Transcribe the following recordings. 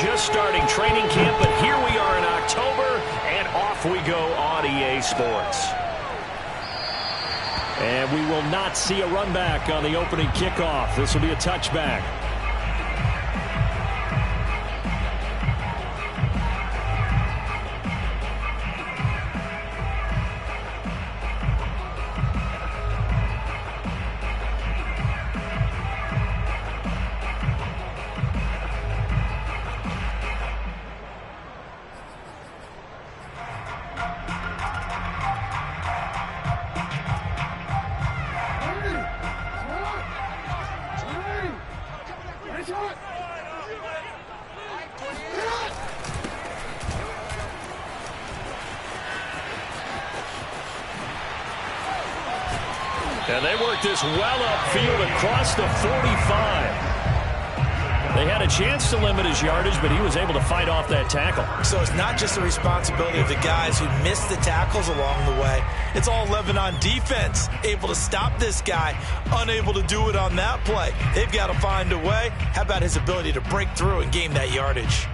just starting training camp, but here we are in October, and off we go on EA Sports. And we will not see a run back on the opening kickoff. This will be a touchback. And they worked this well upfield across the 45. They had a chance to limit his yardage, but he was able to fight off that tackle. So it's not just the responsibility of the guys who missed the tackles along the way. It's all Lebanon defense, able to stop this guy, unable to do it on that play. They've got to find a way. How about his ability to break through and gain that yardage?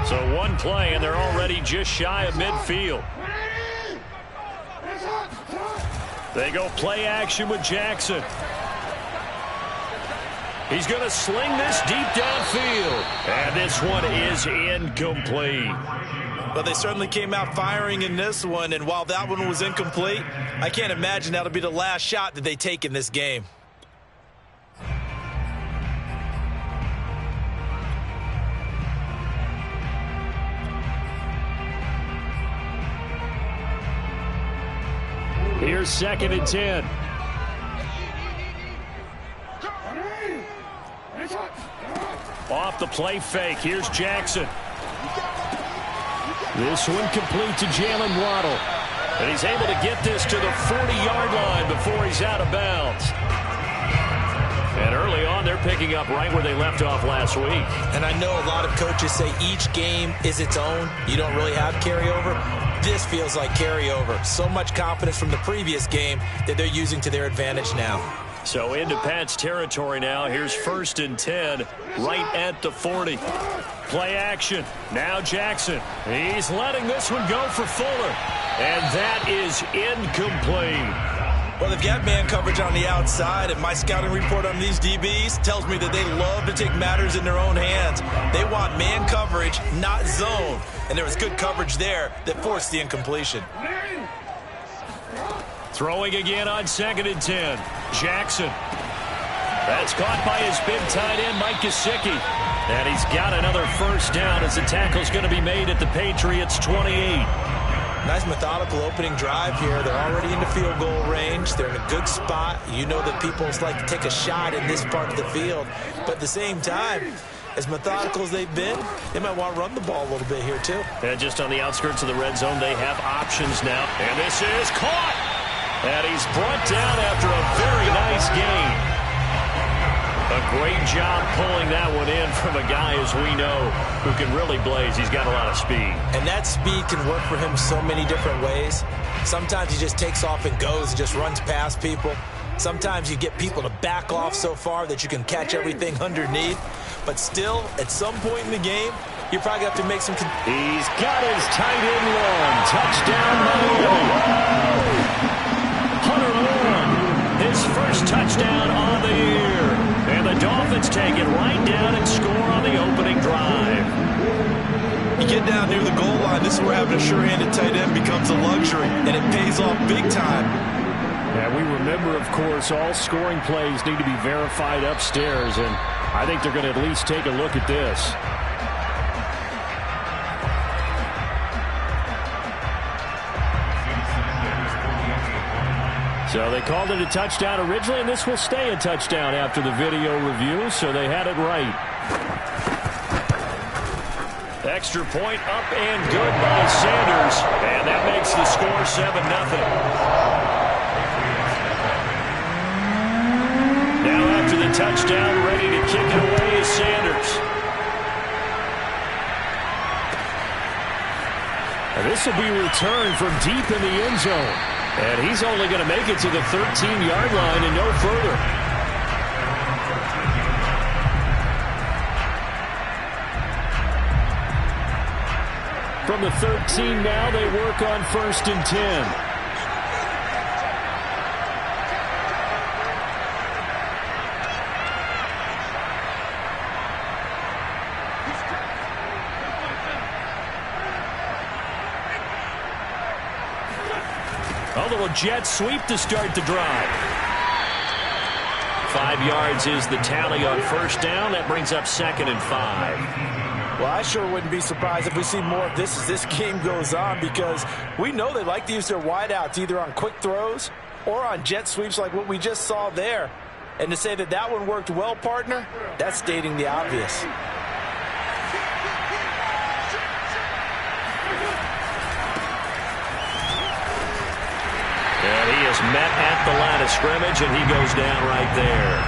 So one play, and they're already just shy of midfield. They go play action with Jackson. He's going to sling this deep downfield. And this one is incomplete. But they certainly came out firing in this one, and while that one was incomplete, I can't imagine that'll be the last shot that they take in this game. Here's 2nd and 10. Off the play fake. Here's Jackson. This one complete to Jalen Waddle. And he's able to get this to the 40-yard line before he's out of bounds. And early on, they're picking up right where they left off last week. And I know a lot of coaches say each game is its own. You don't really have carryover. This feels like carryover. So much confidence from the previous game that they're using to their advantage now. So into Pat's territory now. Here's 1st and 10, right at the 40. Play action. Now Jackson. He's letting this one go for Fuller. And that is incomplete. Well, they've got man coverage on the outside, and my scouting report on these DBs tells me that they love to take matters in their own hands. They want man coverage, not zone. And there was good coverage there that forced the incompletion. Throwing again on 2nd and 10. Jackson. That's caught by his big tight end, Mike Gesicki. And he's got another first down as the tackle's going to be made at the Patriots' 28. Nice methodical opening drive here. They're already in the field goal range. They're in a good spot. You know that people like to take a shot in this part of the field. But at the same time, as methodical as they've been, they might want to run the ball a little bit here too. And just on the outskirts of the red zone, they have options now. And this is caught. And he's brought down after a very nice gain. A great job pulling that one in from a guy, as we know, who can really blaze. He's got a lot of speed. And that speed can work for him so many different ways. Sometimes he just takes off and goes and just runs past people. Sometimes you get people to back off so far that you can catch everything underneath. But still, at some point in the game, you probably have to make some... He's got his tight end long. Touchdown, Miami. Hunter Long, his first touchdown on the year. And the Dolphins take it right down and score on the opening drive. You get down near the goal line, this is where having a sure-handed tight end becomes a luxury, and it pays off big time. And we remember, of course, all scoring plays need to be verified upstairs, and I think they're going to at least take a look at this. So they called it a touchdown originally, and this will stay a touchdown after the video review, so they had it right. Extra point up and good by Sanders, and that makes the score 7-0. Now after the touchdown, ready to kick it away is Sanders. And this will be returned from deep in the end zone. And he's only going to make it to the 13-yard line and no further. From the 13 now, they work on 1st and 10. A little jet sweep to start the drive. 5 yards is the tally on 1st down. That brings up 2nd and 5. Well, I sure wouldn't be surprised if we see more of this as this game goes on, because we know they like to use their wideouts either on quick throws or on jet sweeps like what we just saw there. And to say that that one worked well, partner, that's stating the obvious. And he is met at the line of scrimmage, and he goes down right there.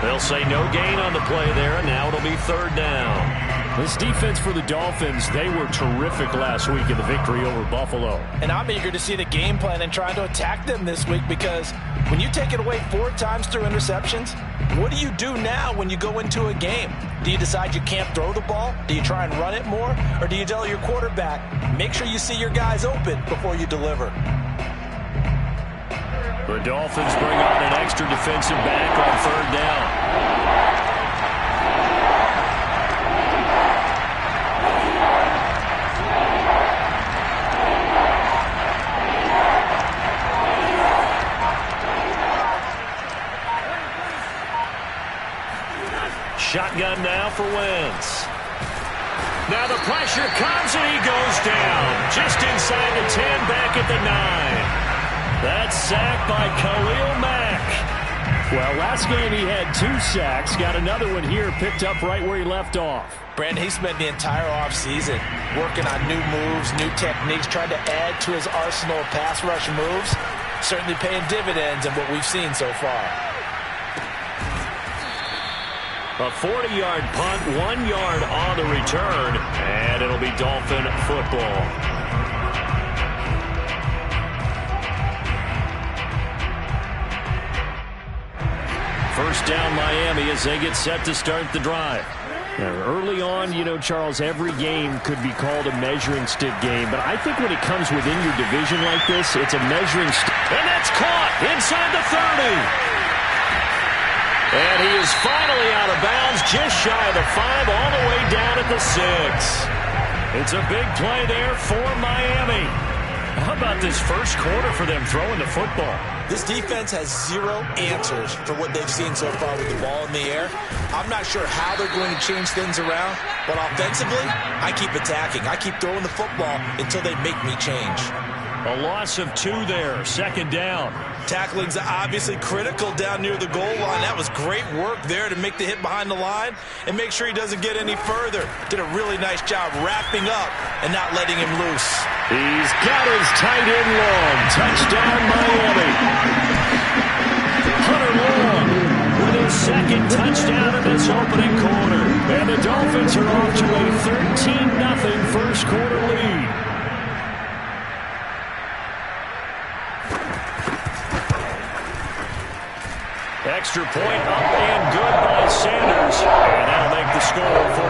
They'll say no gain on the play there, and now it'll be 3rd down. This defense for the Dolphins, they were terrific last week in the victory over Buffalo. And I'm eager to see the game plan and trying to attack them this week, because when you take it away 4 times through interceptions, what do you do now when you go into a game? Do you decide you can't throw the ball? Do you try and run it more? Or do you tell your quarterback, make sure you see your guys open before you deliver? The Dolphins bring on an extra defensive back on 3rd down. Shotgun now for Wentz. Now the pressure comes and he goes down. Just inside the 10, back at the 9. That's sacked by Khalil Mack. Well, last game he had 2 sacks. Got another one here, picked up right where he left off. Brandon, he spent the entire offseason working on new moves, new techniques, trying to add to his arsenal of pass rush moves. Certainly paying dividends in what we've seen so far. A 40-yard punt, 1 yard on the return, and it'll be Dolphin football. First down Miami as they get set to start the drive. Now, early on, you know, Charles, every game could be called a measuring stick game, but I think when it comes within your division like this, it's a measuring stick. And that's caught inside the 30. And he is finally out of bounds, just shy of the 5, all the way down at the 6. It's a big play there for Miami. How about this first quarter for them throwing the football? This defense has 0 answers for what they've seen so far with the ball in the air. I'm not sure how they're going to change things around, but offensively, I keep attacking. I keep throwing the football until they make me change. A loss of 2 there, 2nd down. Tackling's obviously critical down near the goal line. That was great work there to make the hit behind the line and make sure he doesn't get any further. Did a really nice job wrapping up and not letting him loose. He's got his tight end long. Touchdown, Miami. Hunter Long with his 2nd touchdown in this opening quarter. And the Dolphins are off to a 13-0 first quarter lead. Extra point up and good by Sanders. And that'll make the score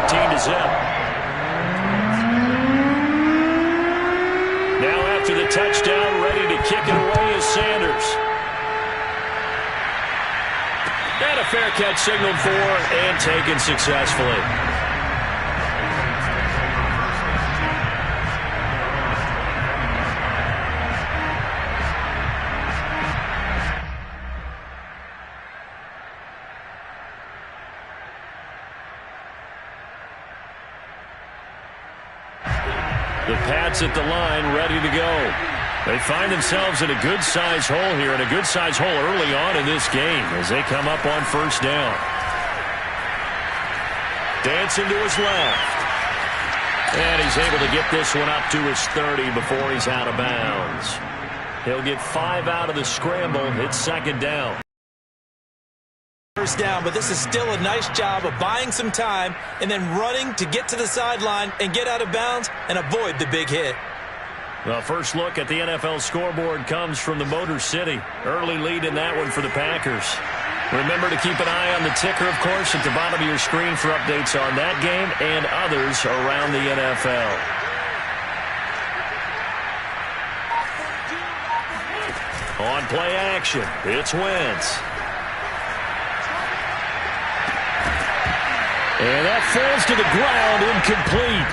14-0. Now after the touchdown, ready to kick it away is Sanders. And a fair catch signaled for and taken successfully. The Pats at the line, ready to go. They find themselves in a good-sized hole here, and a good-sized hole early on in this game as they come up on 1st down. Dancing to his left. And he's able to get this one up to his 30 before he's out of bounds. He'll get 5 out of the scramble. It's 2nd down. First down, but this is still a nice job of buying some time and then running to get to the sideline and get out of bounds and avoid the big hit. The first look at the NFL scoreboard comes from the Motor City. Early lead in that one for the Packers. Remember to keep an eye on the ticker, of course, at the bottom of your screen for updates on that game and others around the NFL. On play action, it's Wentz. And that falls to the ground, incomplete.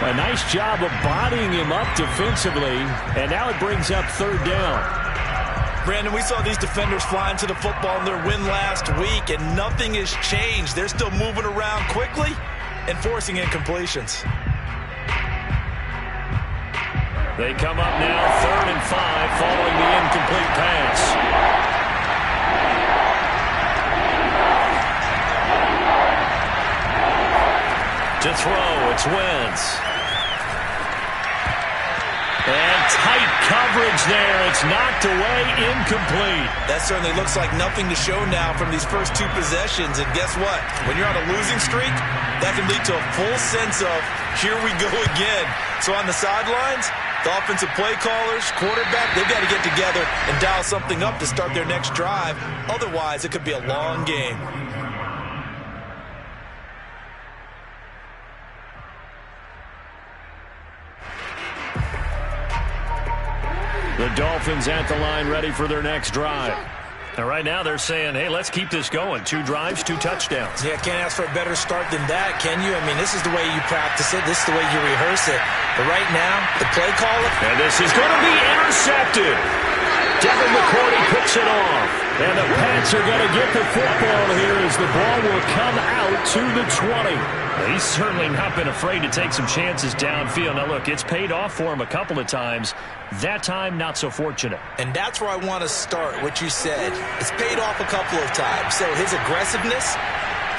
A nice job of bodying him up defensively, and now it brings up third down. Brandon, we saw these defenders flying to the football in their win last week, and nothing has changed. They're still moving around quickly and forcing incompletions. They come up now 3rd and 5 following the incomplete pass. To throw, it's Wentz. And tight coverage there. It's knocked away, incomplete. That certainly looks like nothing to show now from these first 2 possessions. And guess what? When you're on a losing streak, that can lead to a full sense of, here we go again. So on the sidelines, the offensive play callers, quarterback, they've got to get together and dial something up to start their next drive. Otherwise, it could be a long game. The Dolphins at the line ready for their next drive. And right now they're saying, hey, let's keep this going. 2 drives, 2 touchdowns. Yeah, can't ask for a better start than that, can you? I mean, this is the way you practice it. This is the way you rehearse it. But right now, the play caller. And this is going to be intercepted. Devin McCourty picks it off. And the Pats are going to get the football here as the ball will come out to the 20. He's certainly not been afraid to take some chances downfield. Now, look, it's paid off for him a couple of times. That time, not so fortunate. And that's where I want to start, what you said. It's paid off a couple of times. So his aggressiveness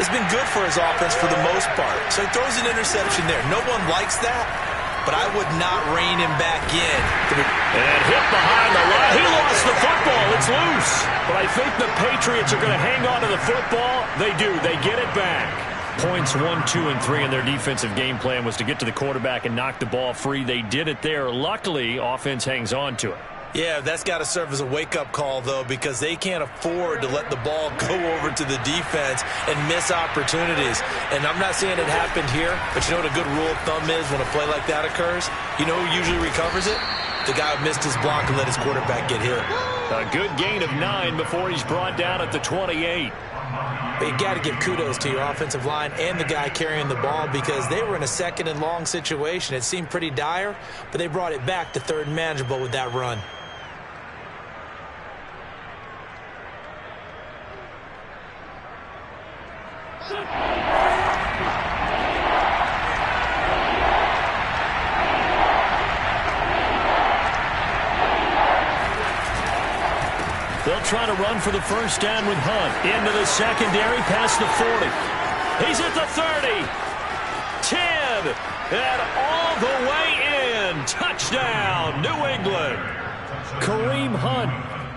has been good for his offense for the most part. So he throws an interception there. No one likes that, but I would not rein him back in. And hit behind the line. He lost the football. It's loose. But I think the Patriots are going to hang on to the football. They do. They get it back. Points 1, 2, and 3 in their defensive game plan was to get to the quarterback and knock the ball free. They did it there. Luckily, offense hangs on to it. Yeah, that's got to serve as a wake-up call, though, because they can't afford to let the ball go over to the defense and miss opportunities. And I'm not saying it happened here, but you know what a good rule of thumb is when a play like that occurs? You know who usually recovers it? The guy who missed his block and let his quarterback get hit. A good gain of 9 before he's brought down at the 28. But you got to give kudos to your offensive line and the guy carrying the ball because they were in a 2nd and long situation. It seemed pretty dire, but they brought it back to 3rd and manageable with that run. They'll try to run for the first down with Hunt. Into the secondary, past the 40. He's at the 30. 10. And all the way in. Touchdown, New England. Kareem Hunt,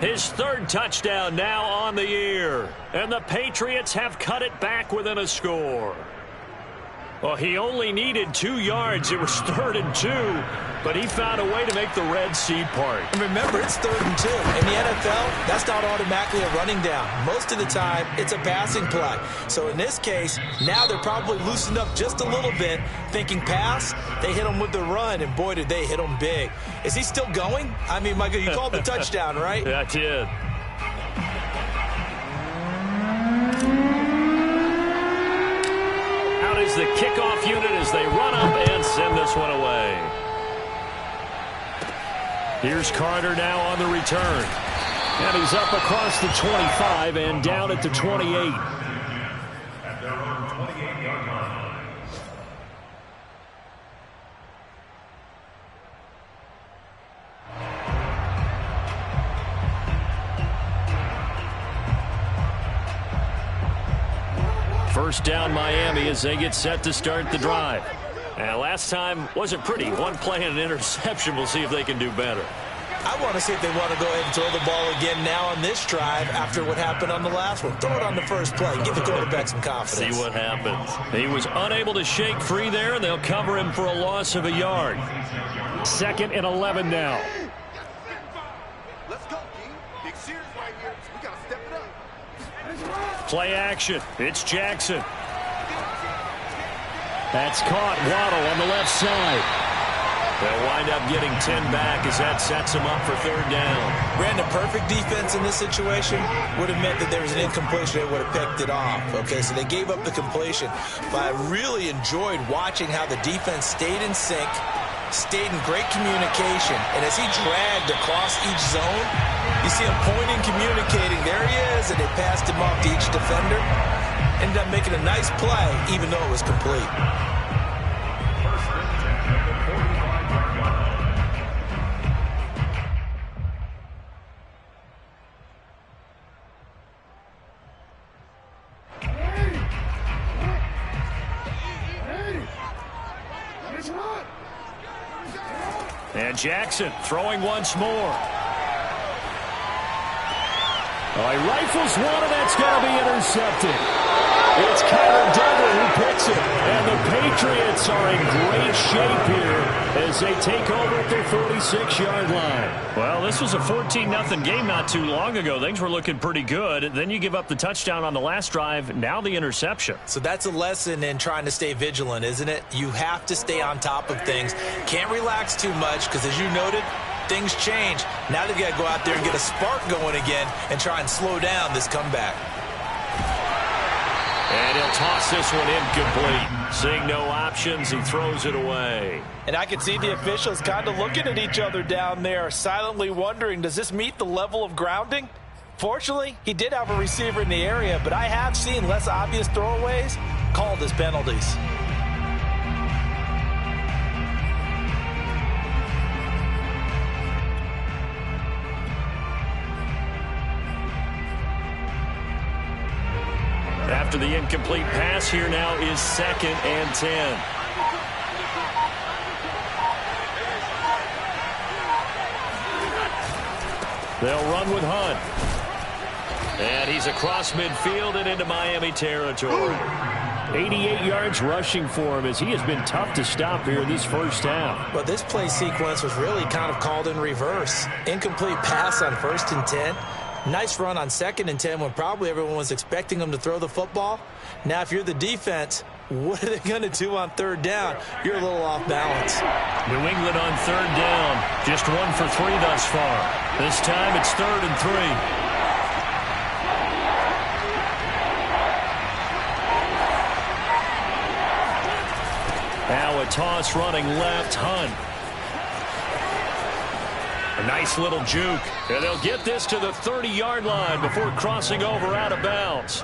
his 3rd touchdown now on the year. And the Patriots have cut it back within a score. Well, he only needed 2 yards. It was 3rd and 2, but he found a way to make the Red Sea part. And remember, it's 3rd and 2. In the NFL, that's not automatically a running down. Most of the time, it's a passing play. So in this case, now they're probably loosened up just a little bit, thinking pass. They hit him with the run, and boy, did they hit him big. Is he still going? I mean, Michael, you called the touchdown, right? Yeah, I did. Is the kickoff unit as they run up and send this one away. Here's Carter now on the return. And he's up across the 25 and down at the 28. At their own 28-yard line. First down Miami as they get set to start the drive. And last time wasn't pretty. One play and an interception. We'll see if they can do better. I want to see if they want to go ahead and throw the ball again now on this drive after what happened on the last one. Throw it on the first play. Give the quarterback some confidence. See what happens. He was unable to shake free there, and they'll cover him for a loss of a yard. 2nd and 11 now. Let's go, King. Big series right here. We got to step it up. Play action. It's Jackson. That's caught. Waddle on the left side. They'll wind up getting 10 back as that sets them up for third down. Brandon, perfect defense in this situation would have meant that there was an incompletion. They would have picked it off. Okay, so they gave up the completion. But I really enjoyed watching how the defense stayed in sync, stayed in great communication. And as he dragged across each zone, you see him pointing, communicating. There he is, and they passed him off to each defender. Ended up making a nice play, even though it was complete. And Jackson throwing once more. Oh, he rifles one, and that's going to be intercepted. It's Kyler Duggar who picks it. And the Patriots are in great shape here as they take over at their 46-yard line. Well, this was a 14-0 game not too long ago. Things were looking pretty good. Then you give up the touchdown on the last drive. Now the interception. So that's a lesson in trying to stay vigilant, isn't it? You have to stay on top of things. Can't relax too much because, as you noted, things change. Now they've got to go out there and get a spark going again and try and slow down this comeback. And he'll toss this one incomplete. Seeing no options, he throws it away. And I can see the officials kind of looking at each other down there, silently wondering, does this meet the level of grounding? Fortunately, he did have a receiver in the area, but I have seen less obvious throwaways called as penalties. After the incomplete pass, here now is 2nd and 10. They'll run with Hunt. And he's across midfield and into Miami territory. 88 yards rushing for him as he has been tough to stop here this first half. But this play sequence was really kind of called in reverse. Incomplete pass on 1st and 10. Nice run on 2nd and 10 when probably everyone was expecting him to throw the football. Now, if you're the defense, what are they going to do on 3rd down? You're a little off balance. New England on 3rd down. Just 1 for 3 thus far. This time it's 3rd and 3. Now a toss running left, Hunt. A nice little juke. And they'll get this to the 30-yard line before crossing over out of bounds.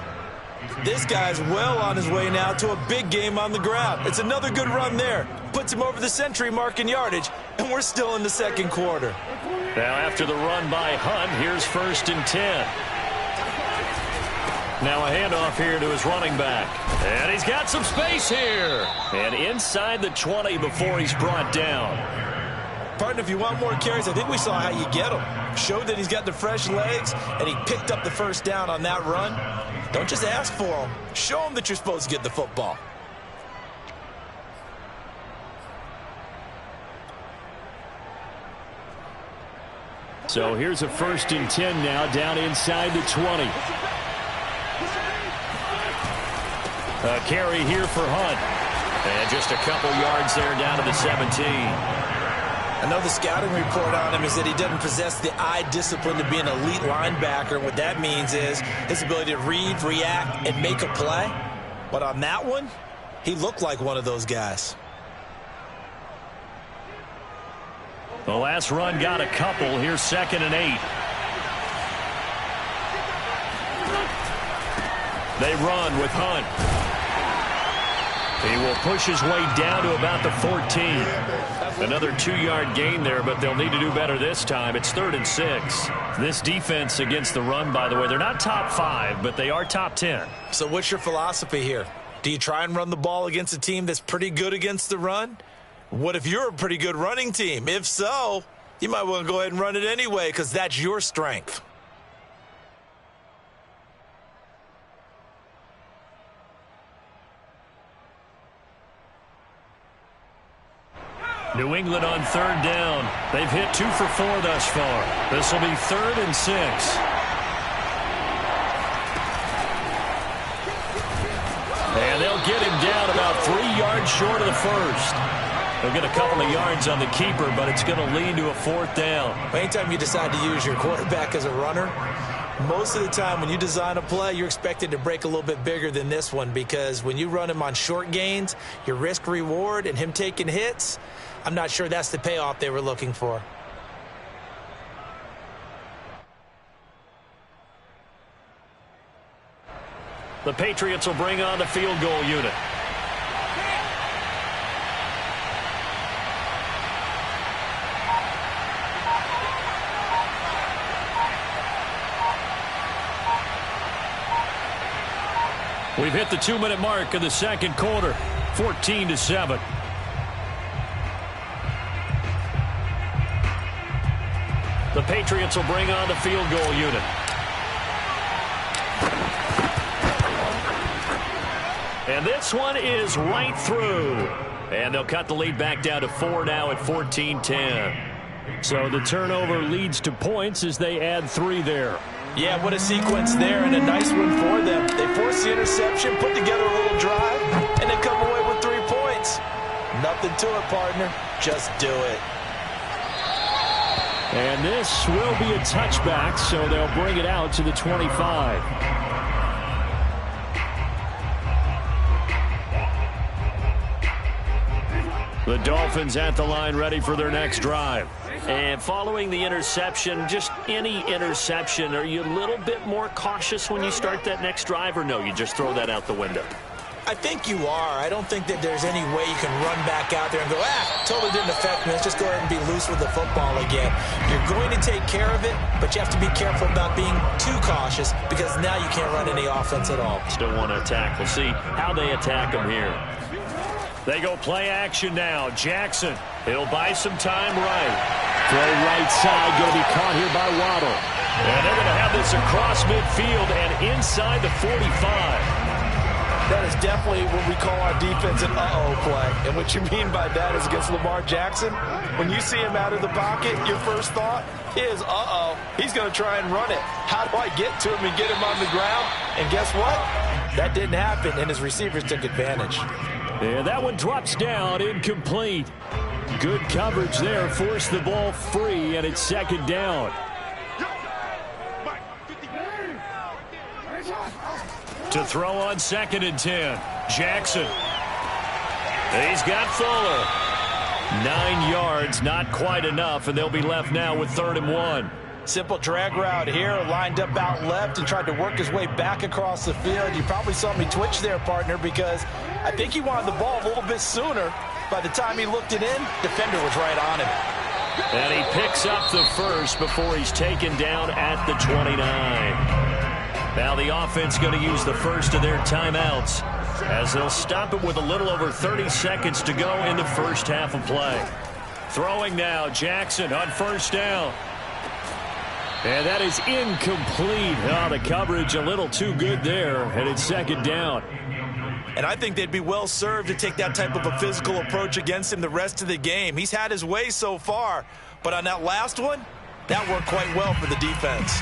This guy's well on his way now to a big game on the ground. It's another good run there. Puts him over the century mark in yardage, and we're still in the 2nd quarter. Now after the run by Hunt, here's 1st and 10. Now a handoff here to his running back. And he's got some space here. And inside the 20 before he's brought down. Partner, if you want more carries, I think we saw how you get him. Showed that he's got the fresh legs, and he picked up the 1st down on that run. Don't just ask for him. Show him that you're supposed to get the football. So here's a 1st and 10 now down inside the 20. A carry here for Hunt. And just a couple yards there down to the 17. I know the scouting report on him is that he doesn't possess the eye discipline to be an elite linebacker. What that means is his ability to read, react, and make a play. But on that one, he looked like one of those guys. The last run got a couple. Here's 2nd and 8. They run with Hunt. He will push his way down to about the 14. Another 2-yard gain there, but they'll need to do better this time. It's 3rd and 6. This defense against the run, by the way, they're not top 5, but they are top 10. So what's your philosophy here? Do you try and run the ball against a team that's pretty good against the run? What if you're a pretty good running team? If so, you might want to go ahead and run it anyway because that's your strength. New England on 3rd down. They've hit 2 for 4 thus far. This will be 3rd and 6. And they'll get him down about 3 yards short of the 1st. They'll get a couple of yards on the keeper, but it's going to lead to a 4th down. Anytime you decide to use your quarterback as a runner, most of the time when you design a play, you're expected to break a little bit bigger than this one, because when you run him on short gains, your risk-reward and him taking hits, I'm not sure that's the payoff they were looking for. The Patriots will bring on the field goal unit. We've hit the 2-minute mark of the second quarter, 14-7. The Patriots will bring on the field goal unit. And this one is right through. And they'll cut the lead back down to 4 now at 14-10. So the turnover leads to points as they add 3 there. Yeah, what a sequence there, and a nice one for them. They force the interception, put together a little drive, and then come away with 3 points. Nothing to it, partner. Just do it. And this will be a touchback, so they'll bring it out to the 25. The Dolphins at the line ready for their next drive. And following the interception, just any interception, are you a little bit more cautious when you start that next drive, or no, you just throw that out the window? I think you are. I don't think that there's any way you can run back out there and go, totally didn't affect me. Let's just go ahead and be loose with the football again. You're going to take care of it, but you have to be careful about being too cautious, because now you can't run any offense at all. Still want to attack. We'll see how they attack them here. They go play action now. Jackson, he'll buy some time right. Throw right side, going to be caught here by Waddle. And they're going to have this across midfield and inside the 45. That is definitely what we call our defense an uh-oh play. And what you mean by that is against Lamar Jackson, when you see him out of the pocket, your first thought is, uh-oh, he's going to try and run it. How do I get to him and get him on the ground? And guess what? That didn't happen, and his receivers took advantage. And that one drops down, incomplete. Good coverage there, forced the ball free, and it's 2nd down. To throw on 2nd and 10, Jackson. He's got Fuller. 9 yards, not quite enough, and they'll be left now with 3rd and 1. Simple drag route here, lined up out left and tried to work his way back across the field. You probably saw me twitch there, partner, because I think he wanted the ball a little bit sooner. By the time he looked it in, defender was right on him. And he picks up the first before he's taken down at the 29. Now the offense going to use the first of their timeouts, as they'll stop it with a little over 30 seconds to go in the first half of play. Throwing now, Jackson on 1st down. And that is incomplete. Oh, the coverage a little too good there, and it's 2nd down. And I think they'd be well served to take that type of a physical approach against him the rest of the game. He's had his way so far, but on that last one, that worked quite well for the defense.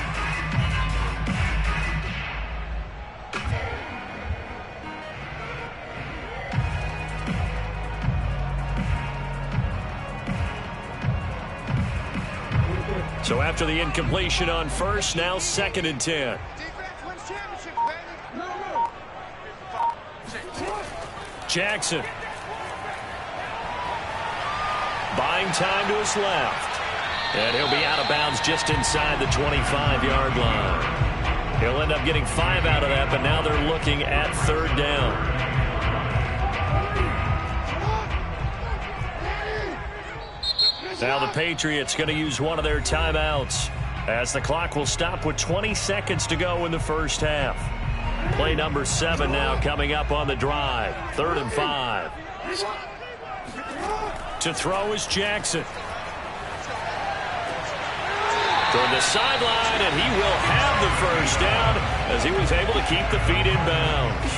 So after the incompletion on 1st, now 2nd and 10. Jackson. Buying time to his left. And he'll be out of bounds just inside the 25-yard line. He'll end up getting 5 out of that, but now they're looking at 3rd down. Now the Patriots going to use one of their timeouts, as the clock will stop with 20 seconds to go in the first half. Play number 7 now coming up on the drive. 3rd and 5. To throw is Jackson. Toward the sideline, and he will have the first down as he was able to keep the feet in bounds.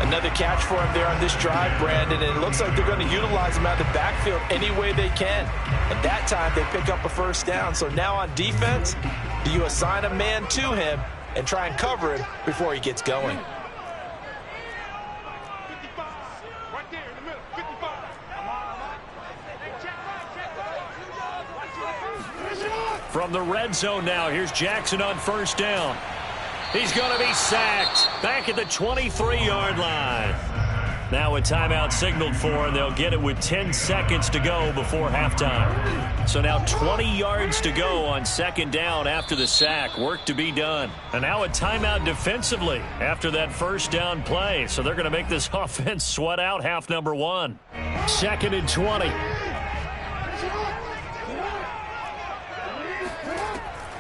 Another catch for him there on this drive, Brandon, and it looks like they're going to utilize him out of the backfield any way they can. At that time, they pick up a first down. So now on defense, do you assign a man to him and try and cover him before he gets going? From the red zone now, here's Jackson on first down. He's going to be sacked back at the 23-yard line. Now a timeout signaled for, and they'll get it with 10 seconds to go before halftime. So now 20 yards to go on second down after the sack. Work to be done. And now a timeout defensively after that first down play. So they're going to make this offense sweat out half number one. Second and 20.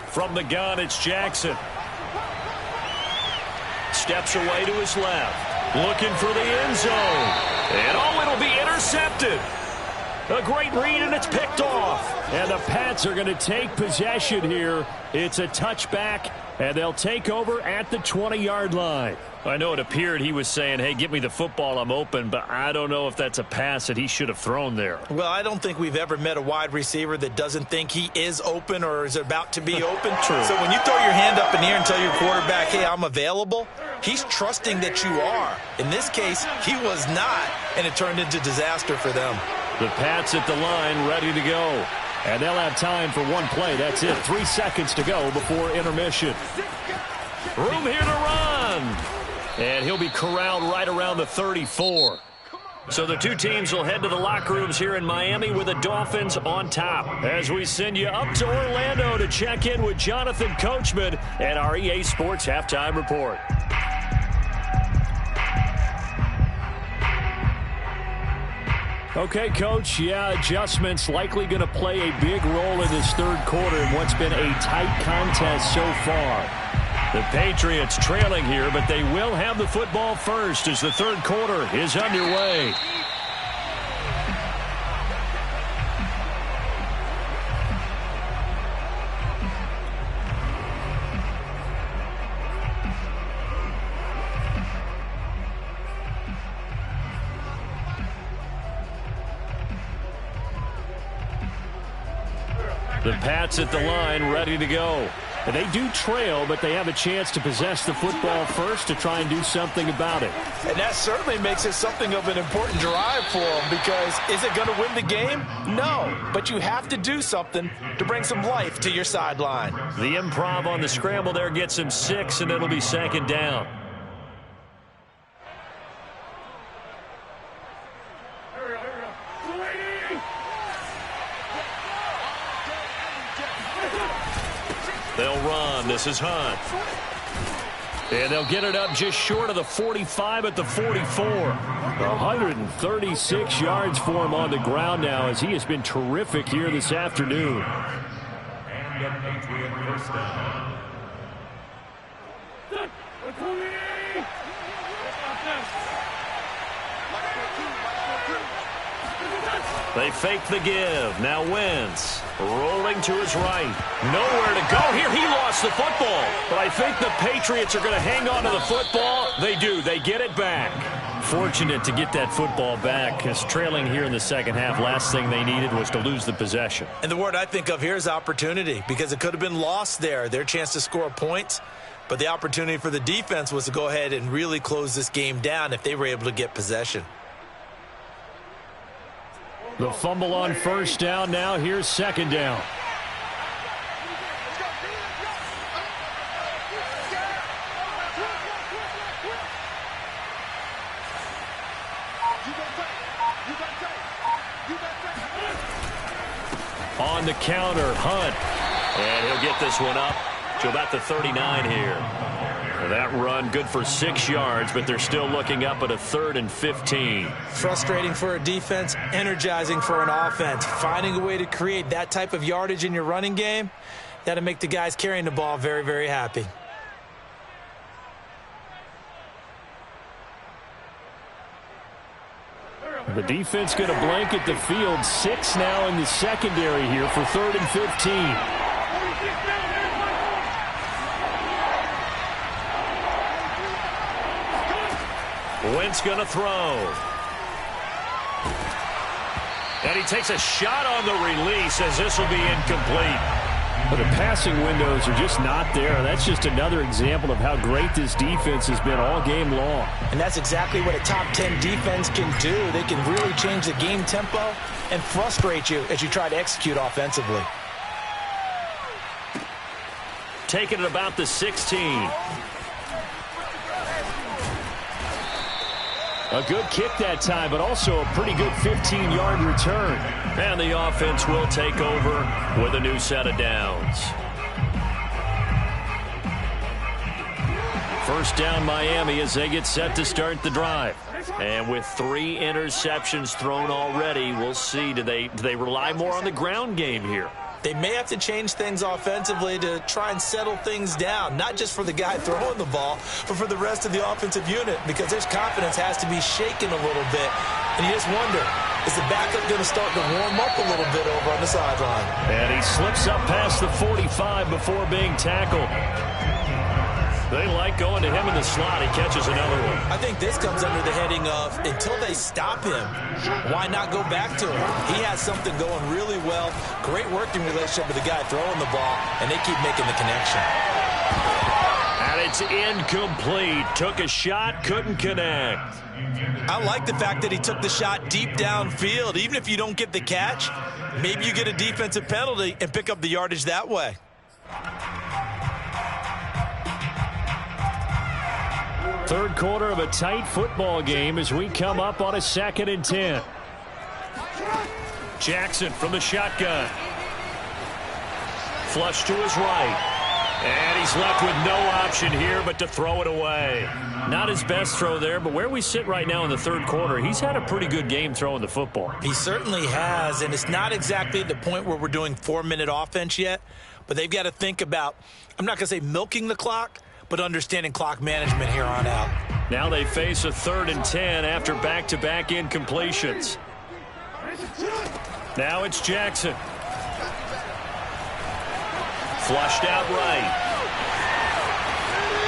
From the gun, it's Jackson. Steps away to his left. Looking for the end zone. And oh, it'll be intercepted. A great read, and it's picked off. And the Pats are going to take possession here. It's a touchback, and they'll take over at the 20-yard line. I know it appeared he was saying, hey, give me the football, I'm open, but I don't know if that's a pass that he should have thrown there. Well, I don't think we've ever met a wide receiver that doesn't think he is open or is about to be open. True. So when you throw your hand up in the air and tell your quarterback, hey, I'm available, he's trusting that you are. In this case, he was not, and it turned into disaster for them. The Pats at the line ready to go. And they'll have time for one play. That's it. 3 seconds to go before intermission. Room here to run. And he'll be corralled right around the 34. So the two teams will head to the locker rooms here in Miami with the Dolphins on top. As we send you up to Orlando to check in with Jonathan Coachman and our EA Sports Halftime Report. Okay, Coach, adjustments likely going to play a big role in this third quarter in what's been a tight contest so far. The Patriots trailing here, but they will have the football first as the third quarter is underway. The Pats at the line ready to go. And they do trail, but they have a chance to possess the football first to try and do something about it. And that certainly makes it something of an important drive for them, because is it going to win the game? No, but you have to do something to bring some life to your sideline. The improv on the scramble there gets him 6, and it'll be second down. They'll run. This is Hunt. And they'll get it up just short of the 45 at the 44. 136 yards for him on the ground now, as he has been terrific here this afternoon. They fake the give. Now Wentz rolling to his right. Nowhere to go here. He lost the football. But I think the Patriots are going to hang on to the football. They do. They get it back. Fortunate to get that football back, because trailing here in the second half, last thing they needed was to lose the possession. And the word I think of here is opportunity, because it could have been lost there. Their chance to score points. But the opportunity for the defense was to go ahead and really close this game down if they were able to get possession. The fumble on first down. Now here's second down. On the counter, Hunt. And he'll get this one up to about the 39 here. That run good for 6 yards, but they're still looking up at a 3rd and 15. Frustrating for a defense, energizing for an offense. Finding a way to create that type of yardage in your running game, that'll make the guys carrying the ball very, very happy. The defense going to blanket the field. 6 now in the secondary here for 3rd and 15. Wentz going to throw. And he takes a shot on the release, as this will be incomplete. But the passing windows are just not there. That's just another example of how great this defense has been all game long. And that's exactly what a top 10 defense can do. They can really change the game tempo and frustrate you as you try to execute offensively. taken at about the 16. A good kick that time, but also a pretty good 15-yard return. And the offense will take over with a new set of downs. First down, Miami, as they get set to start the drive. And with 3 interceptions thrown already, we'll see. Do they rely more on the ground game here? They may have to change things offensively to try and settle things down, not just for the guy throwing the ball, but for the rest of the offensive unit, because his confidence has to be shaken a little bit. And you just wonder, is the backup going to start to warm up a little bit over on the sideline? And he slips up past the 45 before being tackled. They like going to him in the slot. He catches another one. I think this comes under the heading of, until they stop him, why not go back to him? He has something going really well. Great working relationship with the guy throwing the ball, and they keep making the connection. And it's incomplete. Took a shot, couldn't connect. I like the fact that he took the shot deep downfield. Even if you don't get the catch, maybe you get a defensive penalty and pick up the yardage that way. Third quarter of a tight football game as we come up on a 2nd and 10. Jackson from the shotgun. Flush to his right. And he's left with no option here but to throw it away. Not his best throw there, but where we sit right now in the third quarter, he's had a pretty good game throwing the football. He certainly has, and it's not exactly the point where we're doing 4-minute offense yet, but they've got to think about, I'm not going to say milking the clock, but understanding clock management here on out. Now they face a 3rd and 10 after back-to-back incompletions. Now it's Jackson. Flushed out right.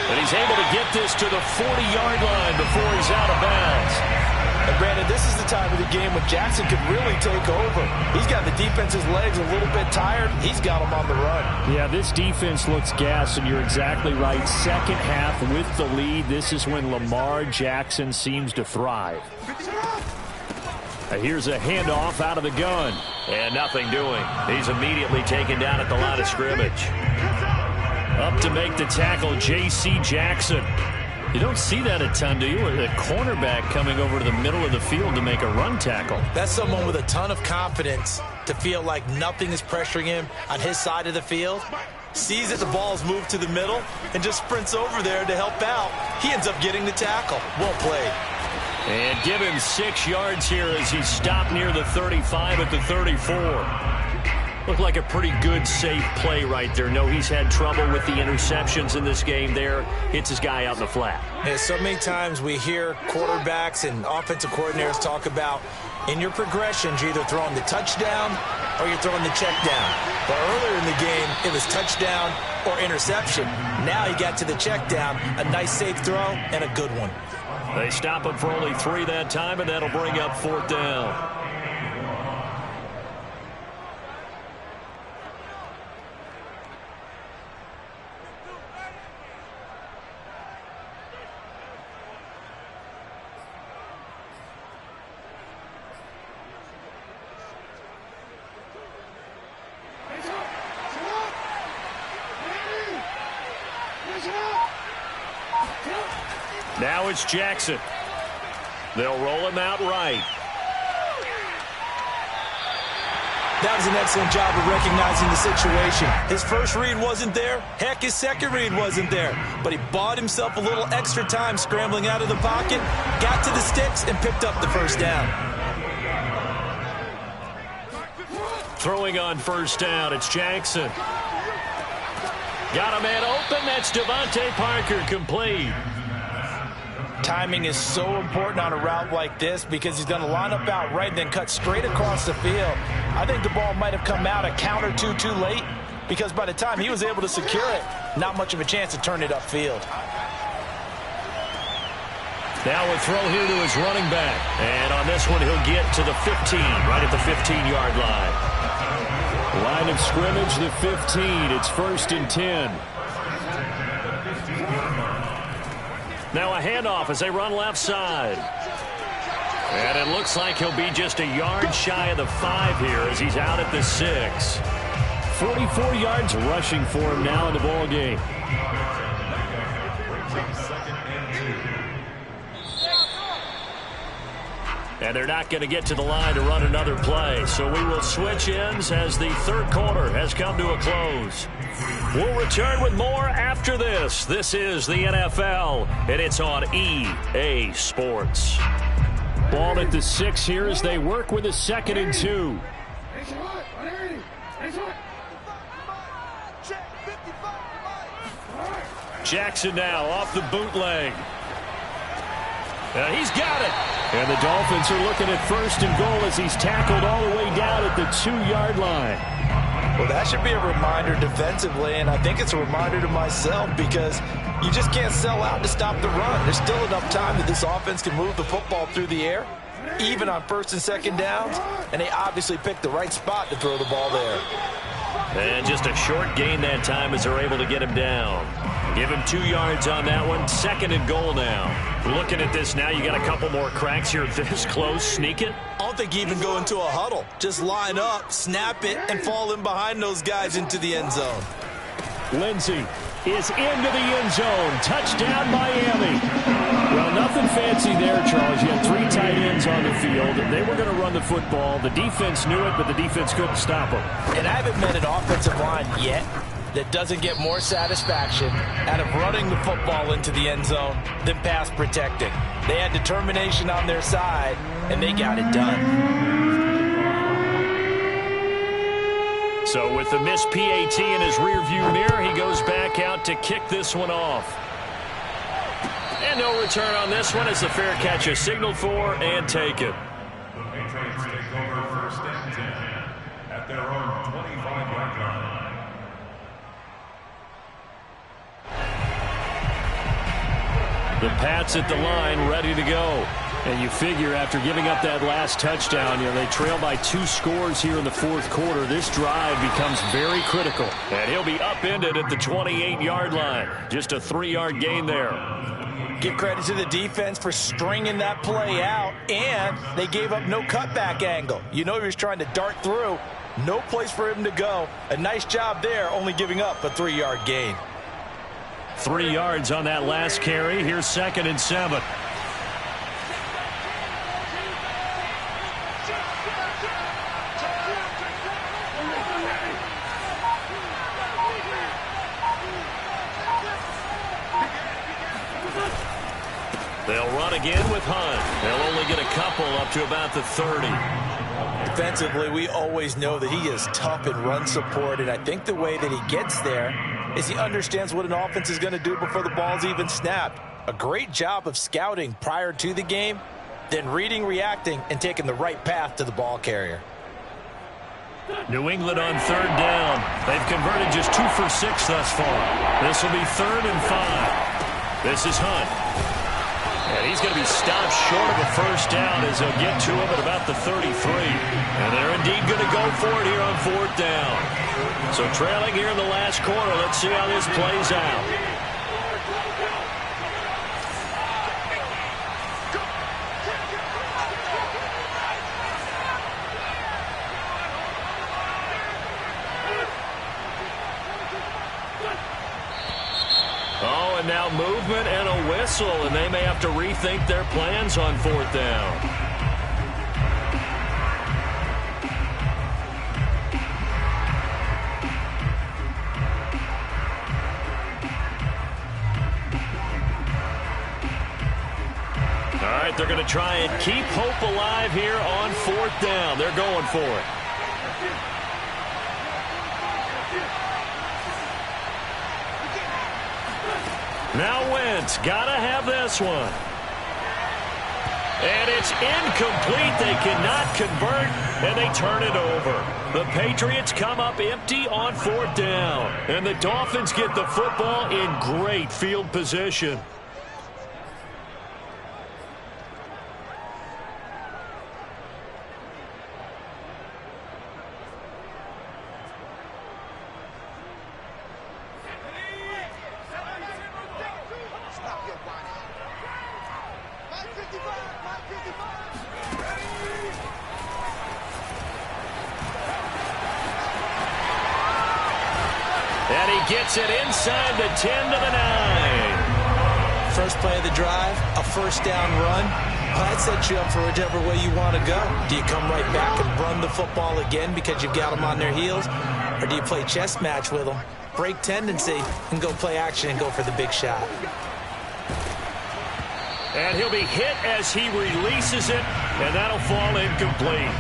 But he's able to get this to the 40-yard line before he's out of bounds. And Brandon, this is the time of the game when Jackson could really take over. He's got the defense's legs a little bit tired. He's got them on the run. Yeah, this defense looks gassed, and you're exactly right. Second half with the lead, this is when Lamar Jackson seems to thrive. Here's a handoff out of the gun. And nothing doing. He's immediately taken down at the line of scrimmage. Up to make the tackle, J.C. Jackson. You don't see that a ton, do you? A cornerback coming over to the middle of the field to make a run tackle. That's someone with a ton of confidence to feel like nothing is pressuring him on his side of the field. Sees that the ball's moved to the middle and just sprints over there to help out. He ends up getting the tackle. Well played. And give him 6 yards here as he stopped near the 35 at the 34. Looked like a pretty good, safe play right there. No, he's had trouble with the interceptions in this game there. Hits his guy out in the flat. Yeah, so many times we hear quarterbacks and offensive coordinators talk about in your progressions, you're either throwing the touchdown or you're throwing the check down. But earlier in the game, it was touchdown or interception. Now he got to the check down, a nice safe throw, and a good one. They stop him for only 3 that time, and that'll bring up 4th down. Now it's Jackson. They'll roll him out right. That was an excellent job of recognizing the situation. His first read wasn't there. Heck, his second read wasn't there. But he bought himself a little extra time scrambling out of the pocket, got to the sticks, and picked up the first down. Throwing on first down, it's Jackson. Got a man open. That's Devontae Parker, complete. Timing is so important on a route like this because he's going to line up out right and then cut straight across the field. I think the ball might have come out a count or two too late because by the time he was able to secure it, not much of a chance to turn it upfield. Now a throw here to his running back. And on this one, he'll get to the 15, right at the 15-yard line. Line of scrimmage, the 15. It's 1st and 10. Now a handoff as they run left side. And it looks like he'll be just a yard shy of the 5 here as he's out at the 6. 44 yards rushing for him now in the ball game. And they're not going to get to the line to run another play. So we will switch ends as the third quarter has come to a close. We'll return with more after this. This is the NFL, and it's on EA Sports. Ball at the 6 here as they work with a 2nd and 2. Jackson now off the bootleg. He's got it. And the Dolphins are looking at 1st and goal as he's tackled all the way down at the 2-yard line. Well, that should be a reminder defensively, and I think it's a reminder to myself because you just can't sell out to stop the run. There's still enough time that this offense can move the football through the air, even on 1st and 2nd downs, and they obviously picked the right spot to throw the ball there. And just a short gain that time as they're able to get him down. Give him 2 yards on that one. 2nd and goal now. Looking at this now, you got a couple more cracks here this close. Sneak it. I don't think you even go into a huddle. Just line up, snap it, and fall in behind those guys into the end zone. Lindsey is into the end zone. Touchdown, Miami. Well, nothing fancy there, Charles. You had 3 tight ends on the field. They were going to run the football. The defense knew it, but the defense couldn't stop them. And I haven't met an offensive line yet that doesn't get more satisfaction out of running the football into the end zone than pass protecting. They had determination on their side, and they got it done. So with the missed PAT in his rearview mirror, he goes back out to kick this one off. And no return on this one as the fair catch is signaled for and taken. The Patriots take over 1st and 10 at their own 25-yard line. The Pats at the line, ready to go. And you figure after giving up that last touchdown, they trail by 2 scores here in the 4th quarter. This drive becomes very critical. And he'll be upended at the 28-yard line. Just a 3-yard gain there. Give credit to the defense for stringing that play out, and they gave up no cutback angle. You know he was trying to dart through. No place for him to go. A nice job there, only giving up a 3-yard gain. 3 yards on that last carry. Here's 2nd and 7. They'll run again with Hunt. They'll only get a couple up to about the 30. Defensively, we always know that he is tough in run support, and I think the way that he gets there is he understands what an offense is going to do before the ball's even snapped. A great job of scouting prior to the game, then reading, reacting, and taking the right path to the ball carrier. New England on 3rd down. They've converted just 2 for 6 thus far. This will be 3rd and 5. This is Hunt. And he's going to be stopped short of a 1st down as they'll get to him at about the 33. And they're indeed going to go for it here on 4th down. So trailing here in the last quarter. Let's see how this plays out. Oh, and now movement and a whistle, and they may have to rethink their plans on 4th down. All right, they're going to try and keep hope alive here on 4th down. They're going for it. Now Wentz, gotta have this one. And it's incomplete. They cannot convert, and they turn it over. The Patriots come up empty on 4th down, and the Dolphins get the football in great field position. And he gets it inside the 10 to the 9. First play of the drive, a first down run. Well, that sets you up for whichever way you want to go. Do you come right back and run the football again because you've got them on their heels? Or do you play chess match with them, break tendency, and go play action and go for the big shot? And he'll be hit as he releases it, and that'll fall incomplete.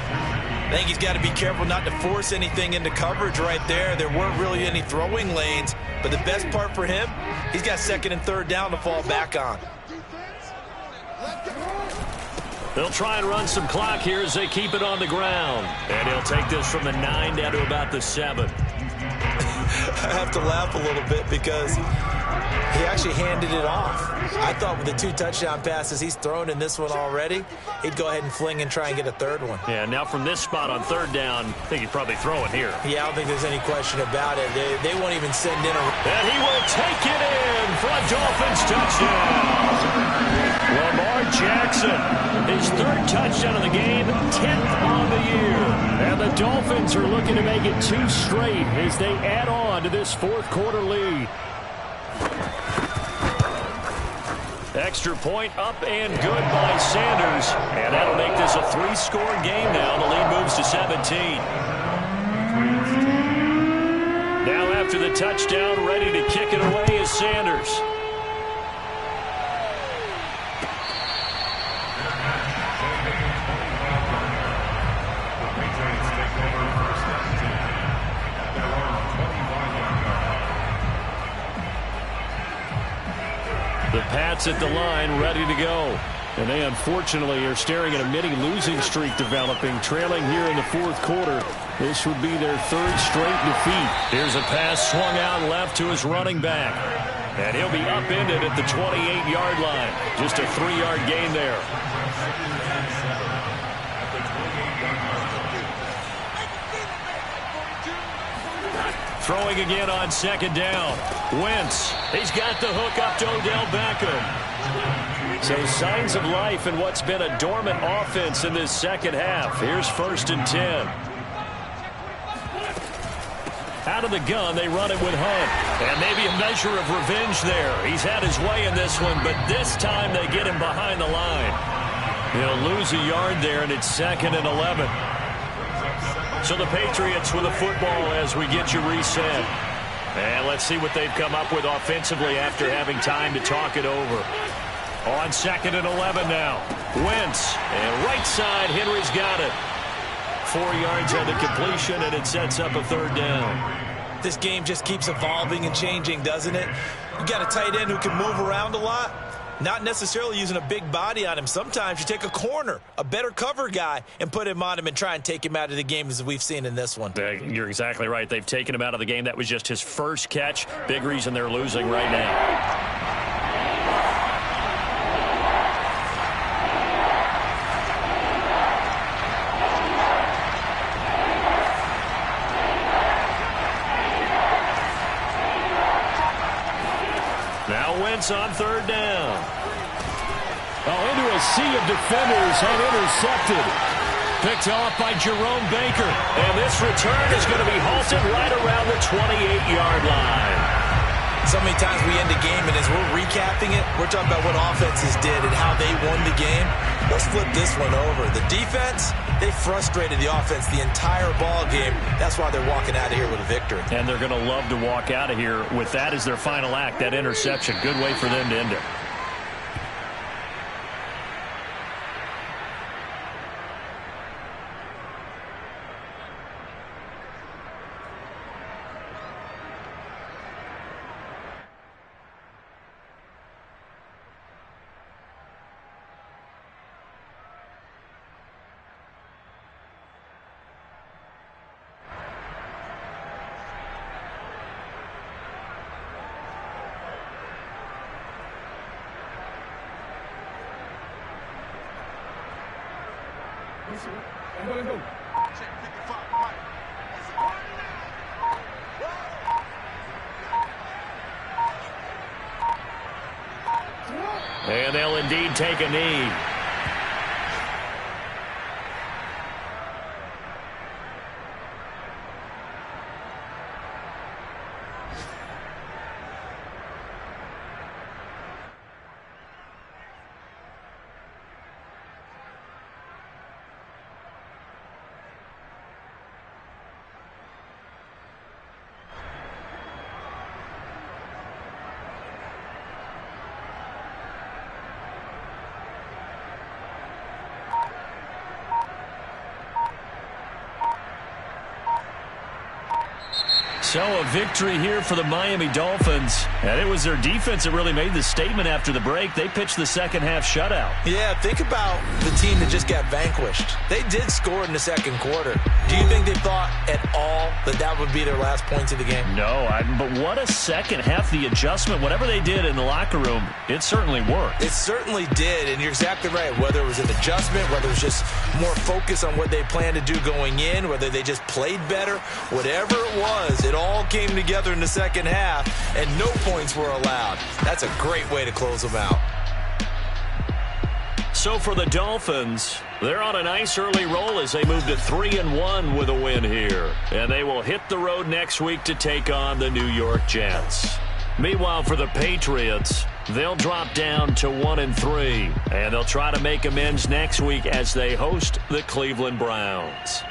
I think he's got to be careful not to force anything into coverage right there. There weren't really any throwing lanes, but the best part for him, he's got second and third down to fall back on. They'll try and run some clock here as they keep it on the ground. And he'll take this from the 9 down to about the 7. I have to laugh a little bit because he actually handed it off. I thought with the 2 touchdown passes he's thrown in this one already, he'd go ahead and fling and try and get a third one. Yeah, now from this spot on third down, I think he'd probably throw it here. Yeah, I don't think there's any question about it. They won't even send in a... And he will take it in for a Dolphins touchdown. Lamar Jackson, his 3rd touchdown of the game, 10th on the year. And the Dolphins are looking to make it 2 straight as they add on to this 4th quarter lead. Extra point up and good by Sanders. And that'll make this a 3-score game now. The lead moves to 17. Now after the touchdown, ready to kick it away is Sanders. The Pats at the line, ready to go. And they unfortunately are staring at a mini losing streak developing, trailing here in the 4th quarter. This would be their 3rd straight defeat. Here's a pass swung out left to his running back. And he'll be upended at the 28-yard line. Just a 3-yard gain there. Throwing again on 2nd down. Wentz. He's got the hook up to Odell Beckham. So signs of life in what's been a dormant offense in this 2nd half. Here's 1st and 10. Out of the gun, they run it with Hunt. And maybe a measure of revenge there. He's had his way in this one, but this time they get him behind the line. He'll lose a yard there, and it's 2nd and 11. So the Patriots with the football as we get you reset. And let's see what they've come up with offensively after having time to talk it over. On 2nd and 11 now. Wentz. And right side, Henry's got it. 4 yards on the completion, and it sets up a 3rd down. This game just keeps evolving and changing, doesn't it? You got a tight end who can move around a lot. Not necessarily using a big body on him. Sometimes you take a corner, a better cover guy, and put him on him and try and take him out of the game as we've seen in this one. You're exactly right. They've taken him out of the game. That was just his 1st catch. Big reason they're losing right now. On 3rd down. Into a sea of defenders and intercepted. Picked off by Jerome Baker. And this return is going to be halted right around the 28-yard line. So many times we end the game, and as we're recapping it, we're talking about what offenses did and how they won the game. Let's flip this one over. The defense, they frustrated the offense the entire ball game. That's why they're walking out of here with a victory. And they're going to love to walk out of here with that as their final act, that interception. Good way for them to end it. And they'll indeed take a knee. So a victory here for the Miami Dolphins. And it was their defense that really made the statement after the break. They pitched the second half shutout. Yeah, think about the team that just got vanquished. They did score in the second quarter. Do you think they thought at all that that would be their last points of the game? No, but what a second half. The adjustment, whatever they did in the locker room, it certainly worked. It certainly did, and you're exactly right. Whether it was an adjustment, whether it was just more focus on what they planned to do going in, whether they just played better, whatever it was, it all came together in the second half, and no points were allowed. That's a great way to close them out. So for the Dolphins, they're on a nice early roll as they move to 3-1 with a win here. And they will hit the road next week to take on the New York Jets. Meanwhile, for the Patriots, they'll drop down to 1-3. And they'll try to make amends next week as they host the Cleveland Browns.